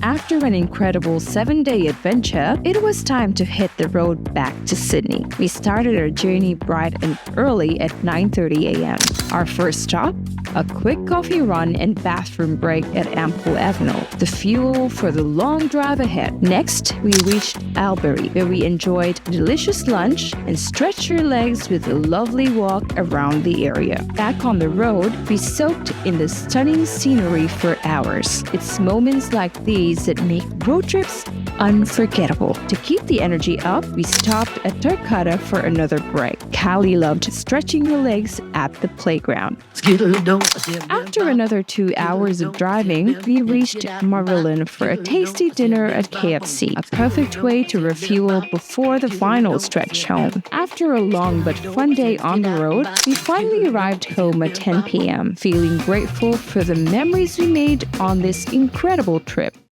After an incredible 7-day adventure, it was time to hit the road back to Sydney. We started our journey bright and early at 9:30 a.m. Our first stop? A quick coffee run and bathroom break at Ampol Avenel, the fuel for the long drive ahead. Next, we reached Albury, where we enjoyed a delicious lunch and stretched our legs with a lovely walk around the area. Back on the road, we soaked in the stunning scenery for hours. It's moments like these that make road trips unforgettable. To keep the energy up, we stopped at Tarcutta for another break. Calie loved stretching her legs at the playground. After another 2 hours of driving, we reached Marulan for a tasty dinner at KFC, a perfect way to refuel before the final stretch home. After a long but fun day on the road, we finally arrived home at 10 p.m., feeling grateful for the memories we made on this incredible trip.